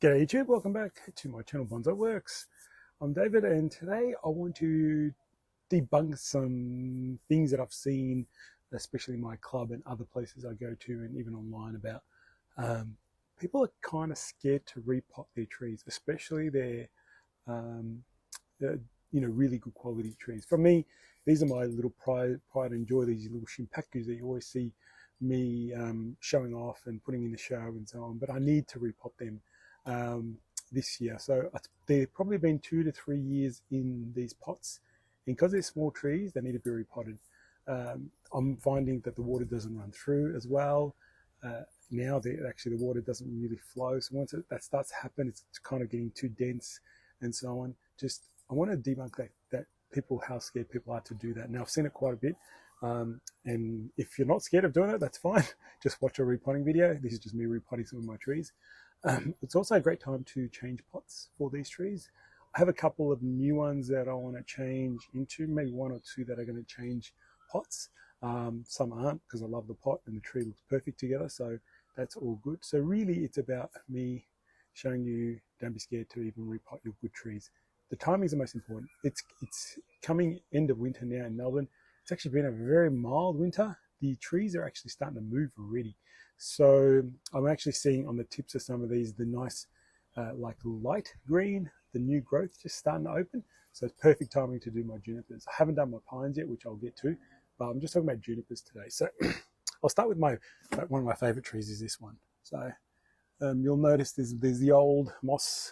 G'day YouTube, welcome back to my channel Bonsai Works. I'm David and today I want to debunk some things that I've seen, especially in my club and other places I go to and even online about people are kind of scared to repot their trees, especially their really good quality trees. For me, these are my little pride and joy, these little shimpakus that you always see me showing off and putting in the show and so on, but I need to repot them this year. So they've probably been 2 to 3 years in these pots, and because they're small trees they need to be repotted. I'm finding that the water doesn't run through as well. Now actually the water doesn't really flow, so once that starts to happen, it's kind of getting too dense and so on. I want to debunk that how scared people are to do that. Now I've seen it quite a bit, and if you're not scared of doing it, that's fine. Just watch a repotting video. This is just me repotting some of my trees. It's also a great time to change pots for these trees. I have a couple of new ones that I want to change into, maybe 1 or 2 that are going to change pots. Some aren't, because I love the pot and the tree looks perfect together, so that's all good. So really it's about me showing you, don't be scared to even repot your good trees. The timing is the most important. It's coming end of winter now in Melbourne. It's actually been a very mild winter. The trees are actually starting to move already. So I'm actually seeing on the tips of some of these, the nice like light green, the new growth just starting to open. So it's perfect timing to do my junipers. I haven't done my pines yet, which I'll get to, but I'm just talking about junipers today. So I'll start with one of my favorite trees is this one. So you'll notice there's the old moss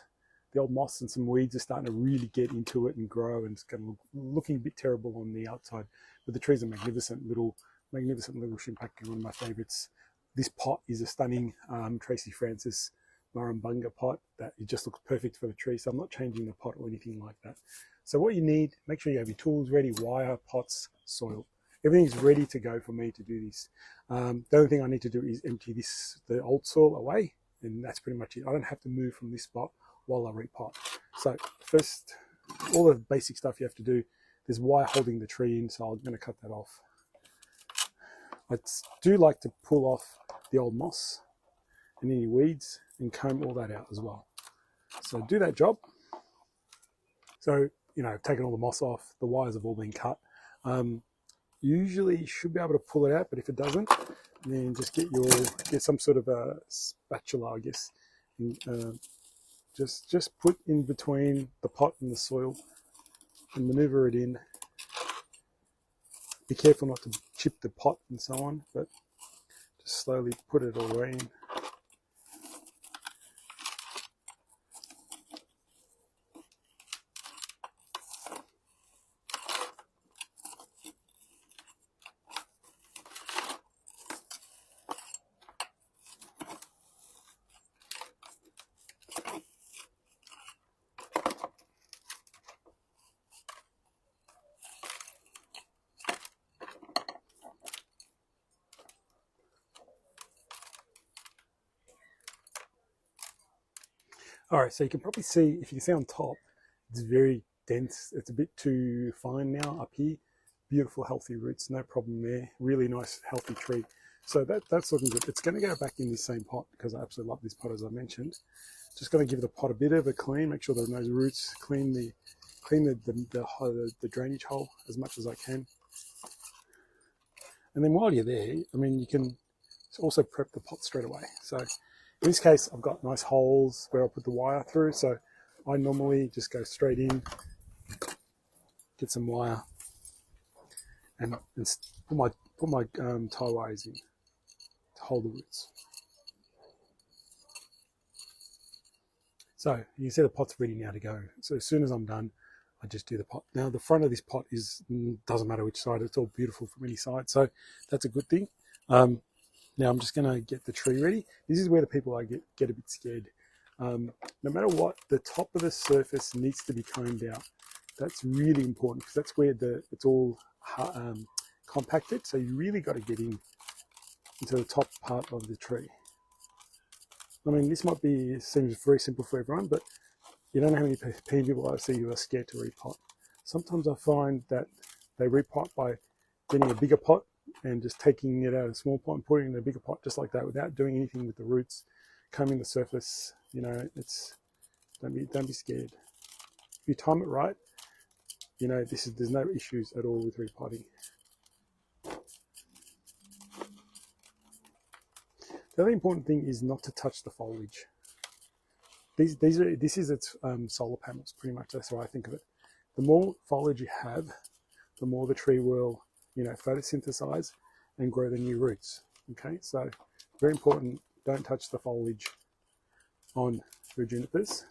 and some weeds are starting to really get into it and grow, and it's kind of looking a bit terrible on the outside. But the trees are magnificent little shimpaku, one of my favorites. This pot is a stunning Tracy Francis Murrumbunga pot that it just looks perfect for the tree, so I'm not changing the pot or anything like that. So what you need, make sure you have your tools ready, wire, pots, soil. Everything's ready to go for me to do this. The only thing I need to do is empty the old soil away, and that's pretty much it. I don't have to move from this spot while I repot. So first, all the basic stuff you have to do, there's wire holding the tree in, so I'm going to cut that off. I do like to pull off the old moss and any weeds and comb all that out as well. So do that job. So, I've taken all the moss off, the wires have all been cut. Usually you should be able to pull it out, but if it doesn't, then just get some sort of a spatula, I guess. And, just put in between the pot and the soil and maneuver it in. Be careful not to chip the pot and so on, but just slowly put it all the way in. All right, so you can probably see, if you can see on top, it's very dense. It's a bit too fine now up here. Beautiful, healthy roots, no problem there. Really nice, healthy tree. So that's looking good. It's going to go back in this same pot because I absolutely love this pot, as I mentioned. Just going to give the pot a bit of a clean, make sure there are no roots, clean the drainage hole as much as I can. And then while you're there, you can also prep the pot straight away. So in this case, I've got nice holes where I'll put the wire through, so I normally just go straight in, get some wire, and put my tie wires in to hold the roots. So you can see the pot's ready now to go. So as soon as I'm done, I just do the pot. Now the front of this pot doesn't matter which side, it's all beautiful from any side, so that's a good thing. Now I'm just going to get the tree ready. This is where the people I get a bit scared. No matter what, the top of the surface needs to be combed out. That's really important because that's where it's all compacted. So you really got to get into the top part of the tree. This seems very simple for everyone, but you don't know how many people I see who are scared to repot. Sometimes I find that they repot by getting a bigger pot and just taking it out of a small pot and putting it in a bigger pot just like that without doing anything with the roots, combing the surface. You know, it's don't be scared. If you time it right, you know, there's no issues at all with repotting. The other important thing is not to touch the foliage. This is its solar panels, pretty much. That's how I think of it. The more foliage you have, the more the tree will, you know, photosynthesize and grow the new roots. Okay, so very important. Don't touch the foliage on your junipers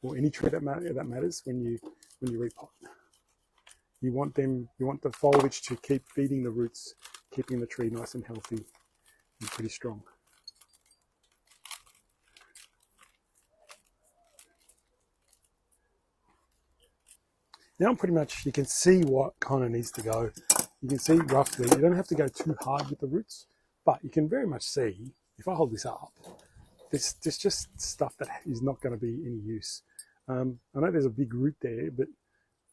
or any tree that matters when you repot. You want the foliage to keep feeding the roots, keeping the tree nice and healthy and pretty strong. Now pretty much you can see what kind of needs to go. You can see roughly, you don't have to go too hard with the roots, but you can very much see, if I hold this up, there's just stuff that is not going to be any use. I know there's a big root there, but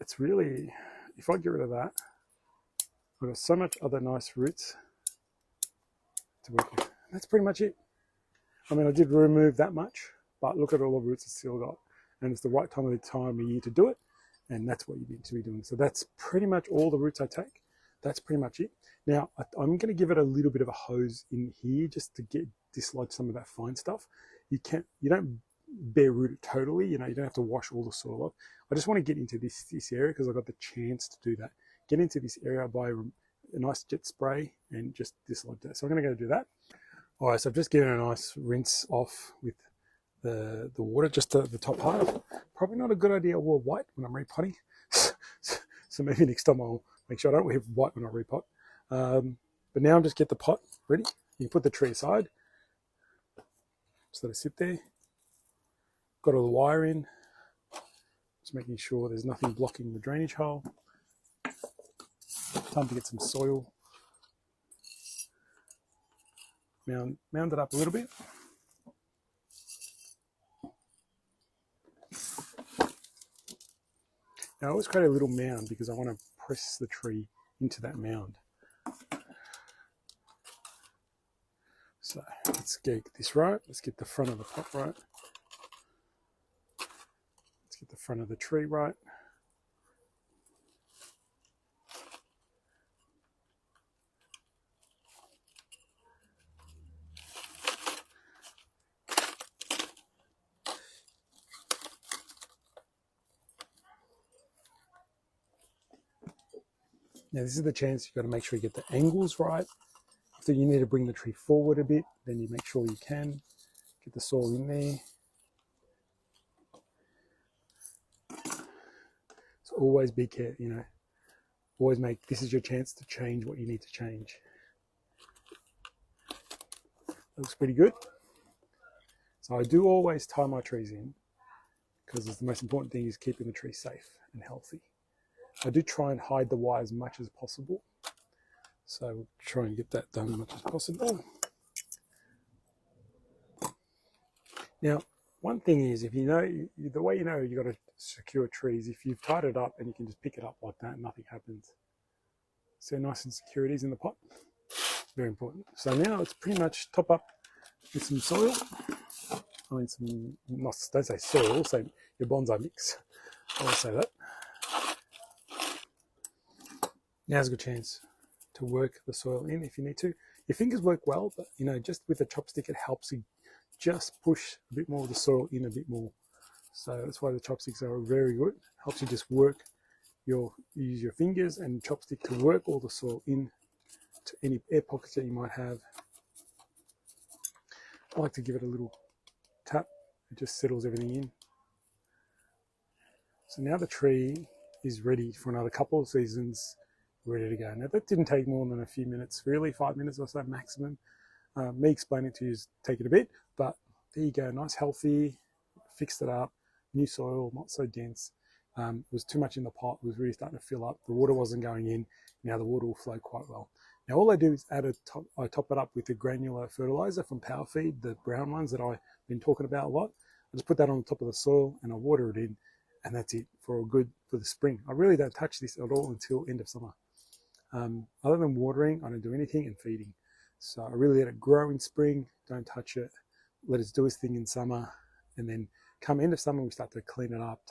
it's really, if I get rid of that, I've got so much other nice roots to work with. That's pretty much it. I mean, I did remove that much, but look at all the roots it's still got. And it's the right time of year to do it. And that's what you need to be doing. So that's pretty much all the roots I take. That's pretty much it. Now, I'm going to give it a little bit of a hose in here just to dislodge some of that fine stuff. You don't bare root it totally. You know, you don't have to wash all the soil off. I just want to get into this area because I got the chance to do that. Get into this area by a nice jet spray and just dislodge that. So I'm going to go do that. All right, so I've just given a nice rinse off with the water, just the top half. Probably not a good idea to wear white when I'm repotting. So maybe next time I'll make sure I don't wear white when I repot. But now I'm just get the pot ready. You can put the tree aside. Just let it sit there. Got all the wire in. Just making sure there's nothing blocking the drainage hole. Time to get some soil. Mound it up a little bit. Now I always create a little mound because I want to press the tree into that mound. So let's get this right. Let's get the front of the pot right. Let's get the front of the tree right. Now this is the chance you've got to make sure you get the angles right. So you need to bring the tree forward a bit, then you make sure you can get the soil in there. So always be careful, you know, always this is your chance to change what you need to change. Looks pretty good. So I do always tie my trees in because the most important thing is keeping the tree safe and healthy. I do try and hide the wire as much as possible. So we'll try and get that done as much as possible. Now, one thing is, if you know, the way you know you've got to secure trees, if you've tied it up and you can just pick it up like that, nothing happens. So nice and secure it is in the pot. Very important. So now it's pretty much top up with some soil. I mean, don't say soil, say your bonsai mix. I won't say that. Now's a good chance to work the soil in if you need to. Your fingers work well, but you know, just with a chopstick, it helps you just push a bit more of the soil in a bit more. So that's why the chopsticks are very good. Helps you just work use your fingers and chopstick to work all the soil in to any air pockets that you might have. I like to give it a little tap. It just settles everything in. So now the tree is ready for another couple of seasons. Ready to go. Now that didn't take more than a few minutes, really, 5 minutes or so maximum. Me explaining to you is taking a bit, but there you go, nice, healthy, fixed it up, new soil, not so dense. It was too much in the pot, it was really starting to fill up. The water wasn't going in. Now the water will flow quite well. Now all I do is I top it up with the granular fertilizer from Power Feed, the brown ones that I've been talking about a lot. I just put that on top of the soil and I water it in, and that's it for the spring. I really don't touch this at all until end of summer. Other than watering, I don't do anything, and feeding. So I really let it grow in spring, don't touch it. let it do its thing in summer, and then come end of summer we start to clean it up,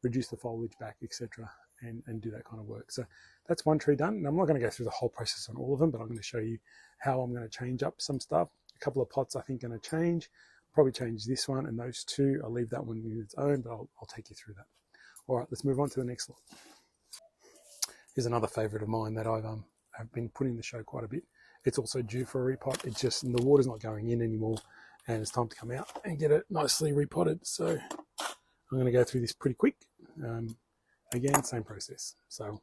reduce the foliage back, etc., and do that kind of work. So that's one tree done. And I'm not going to go through the whole process on all of them, but I'm going to show you how I'm going to change up some stuff. A couple of pots I think going to change. Probably change this one and those two. I'll leave that one with its own, but I'll take you through that. All right, let's move on to the next lot. Here's another favourite of mine that I've been putting in the show quite a bit. It's also due for a repot. It's just the water's not going in anymore, and it's time to come out and get it nicely repotted. So I'm going to go through this pretty quick. Again, same process. So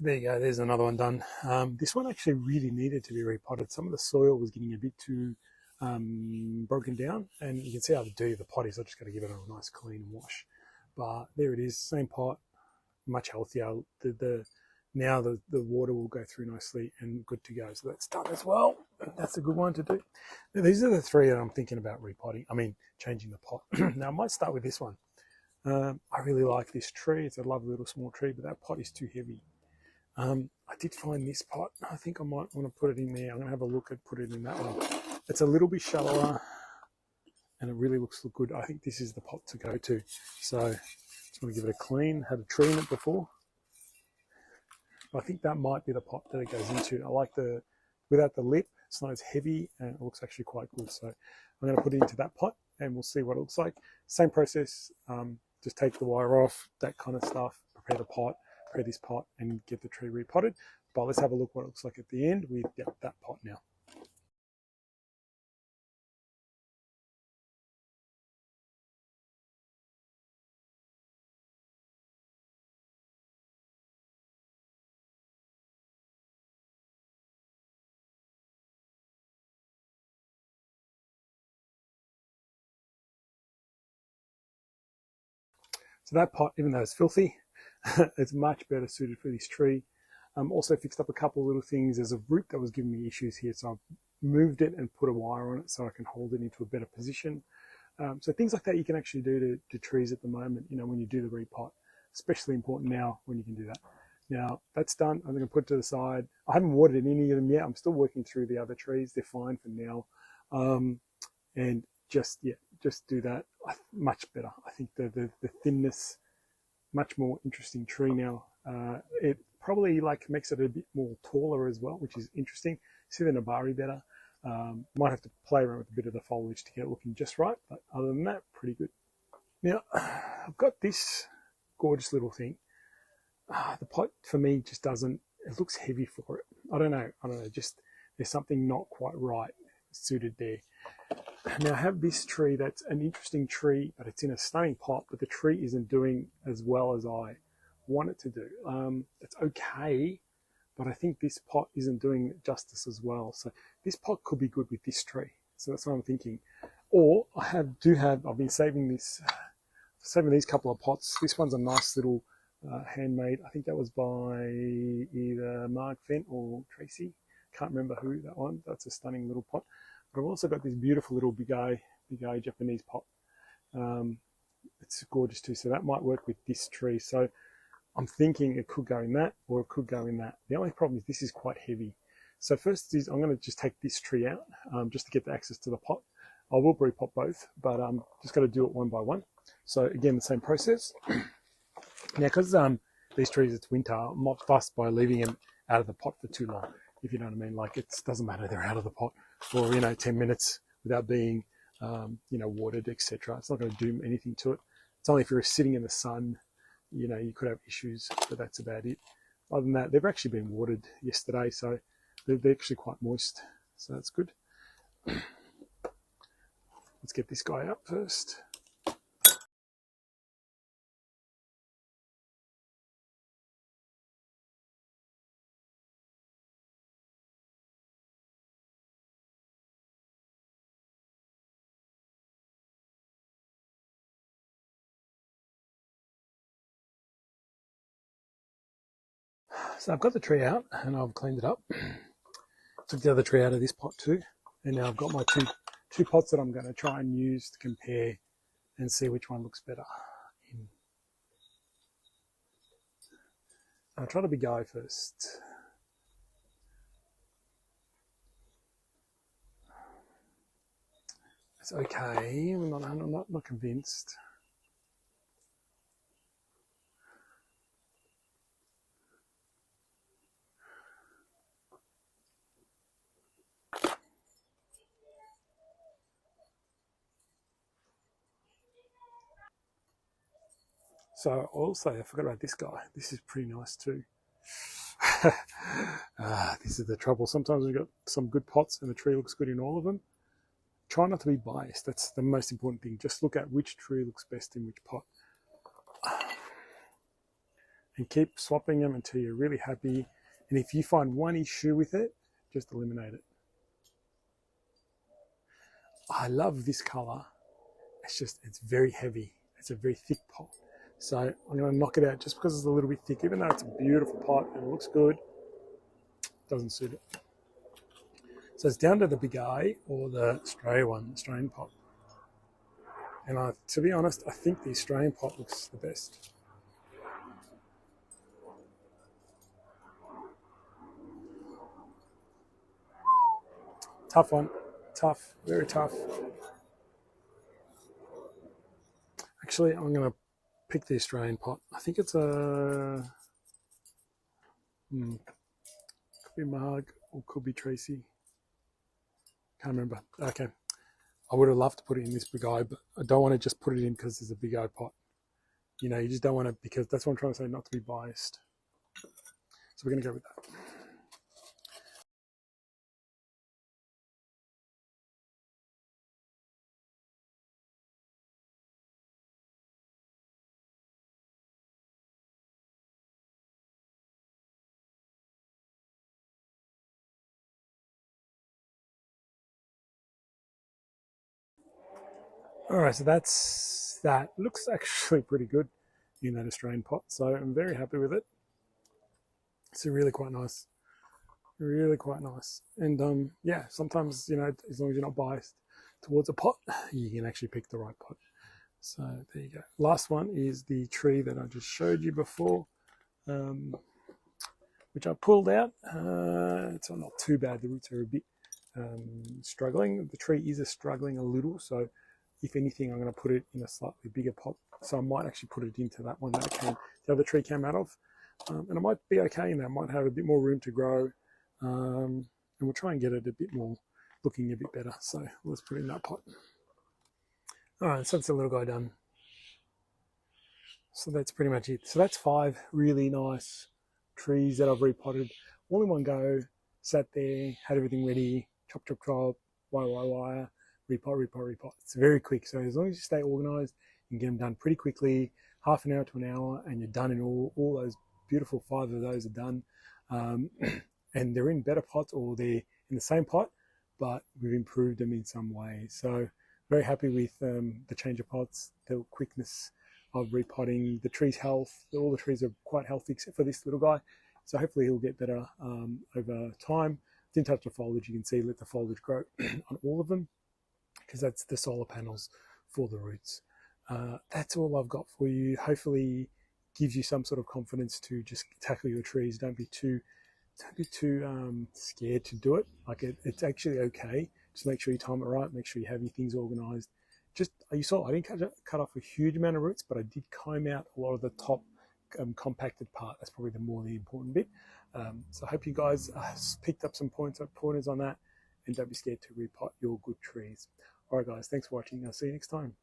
there you go, there's another one done. This one actually really needed to be repotted. Some of the soil was getting a bit too broken down, and you can see how dirty the pot is. I just got to give it a nice clean wash. But there it is, same pot, much healthier. Now the water will go through nicely and good to go. So that's done as well. That's a good one to do. Now, these are the three that I'm thinking about repotting. I mean, changing the pot. Now I might start with this one. I really like this tree. It's a lovely little small tree, but that pot is too heavy. I did find this pot. I think I might want to put it in there. I'm going to have a look at put it in that one. It's a little bit shallower, and it really looks good. I think this is the pot to go to. So just want to give it a clean. Had a tree in it before. I think that might be the pot that it goes into. I like without the lip. It's not as heavy, and it looks actually quite good. So I'm going to put it into that pot, and we'll see what it looks like. Same process. Just take the wire off, that kind of stuff. Prepare the pot. This pot and get the tree repotted. But let's have a look what it looks like at the end with that pot now. So that pot, even though it's filthy, it's much better suited for this tree. Also fixed up a couple of little things. There's a root that was giving me issues here, so I've moved it and put a wire on it so I can hold it into a better position. So things like that you can actually do to trees at the moment, when you do the repot. Especially important now when you can do that. Now, that's done. I'm going to put it to the side. I haven't watered any of them yet. I'm still working through the other trees. They're fine for now. And just do that. Much better. I think the thinness, much more interesting tree now. It probably makes it a bit more taller as well, which is interesting. See the Nabari better. Might have to play around with a bit of the foliage to get it looking just right, but other than that, pretty good. Now, I've got this gorgeous little thing. The pot for me just doesn't, it looks heavy for it. I don't know, just there's something not quite right suited there. Now I have this tree that's an interesting tree, but it's in a stunning pot, but the tree isn't doing as well as I want it to do. It's okay, but I think this pot isn't doing justice as well. So this pot could be good with this tree. So that's what I'm thinking. Or I've been saving these couple of pots. This one's a nice little handmade. I think that was by either Mark Fent or Tracy. Can't remember who that one. That's a stunning little pot. But I've also got this beautiful little big eye Japanese pot. It's gorgeous too. So that might work with this tree. So I'm thinking it could go in that, or it could go in that. The only problem is this is quite heavy. So first is I'm going to just take this tree out just to get the access to the pot. I will repot both, but just got to do it one by one. So again, the same process. Now, because these trees, it's winter, I'm not fussed by leaving them out of the pot for too long, if you know what I mean. Like, it doesn't matter they're out of the pot for 10 minutes without being watered, etc. It's not going to do anything to it. It's only if you're sitting in the sun, you could have issues, but that's about it. Other than that, they've actually been watered yesterday, so they're actually quite moist, so that's good. Let's get this guy up first. So I've got the tree out and I've cleaned it up. Took the other tree out of this pot too. And now I've got my two pots that I'm going to try and use to compare and see which one looks better. I'll try the big guy first. It's okay. I'm not convinced. So also, I forgot about this guy. This is pretty nice too. This is the trouble. Sometimes we've got some good pots and the tree looks good in all of them. Try not to be biased. That's the most important thing. Just look at which tree looks best in which pot. And keep swapping them until you're really happy. And if you find one issue with it, just eliminate it. I love this color. It's very heavy. It's a very thick pot. So I'm going to knock it out just because it's a little bit thick. Even though it's a beautiful pot and it looks good, it doesn't suit it. So it's down to the big eye or the Australia one, the Australian pot. And to be honest, I think the Australian pot looks the best. Tough one. Tough. Very tough. Actually, I'm going to pick the Australian pot. I think it's a... could be Marg or could be Tracy. Can't remember. Okay. I would have loved to put it in this big eye, but I don't want to just put it in because there's a big eye pot. You know, you just don't want to, because that's what I'm trying to say, not to be biased. So we're going to go with that. All right, so that looks actually pretty good in that Australian pot. So I'm very happy with it. It's really quite nice. Really quite nice. And yeah, sometimes, you know, as long as you're not biased towards a pot, you can actually pick the right pot. So there you go. Last one is the tree that I just showed you before, which I pulled out. It's not too bad. The roots are a bit struggling. The tree is struggling a little, so if anything, I'm going to put it in a slightly bigger pot. So I might actually put it into that one that the other tree came out of. And it might be okay in that. Might have a bit more room to grow. And we'll try and get it a bit more, looking a bit better. So let's put it in that pot. All right, so that's the little guy done. So that's pretty much it. So that's 5 really nice trees that I've repotted all in one go. Sat there, had everything ready, chop, chop, chop, wire, repot. It's very quick. So as long as you stay organized, you can get them done pretty quickly, half an hour to an hour, and you're done in all those beautiful 5 of those are done. And they're in better pots or they're in the same pot, but we've improved them in some way. So very happy with the change of pots, the quickness of repotting, the tree's health. All the trees are quite healthy except for this little guy. So hopefully he'll get better over time. Didn't touch the foliage. You can see, let the foliage grow on all of them because that's the solar panels for the roots. That's all I've got for you. Hopefully gives you some sort of confidence to just tackle your trees. Don't be too scared to do it. Like it's actually okay. Just make sure you time it right. Make sure you have your things organized. Just, you saw I didn't cut off a huge amount of roots, but I did comb out a lot of the top compacted part. That's probably the important bit. So I hope you guys picked up some pointers on that, and don't be scared to repot your good trees. All right, guys, thanks for watching. I'll see you next time.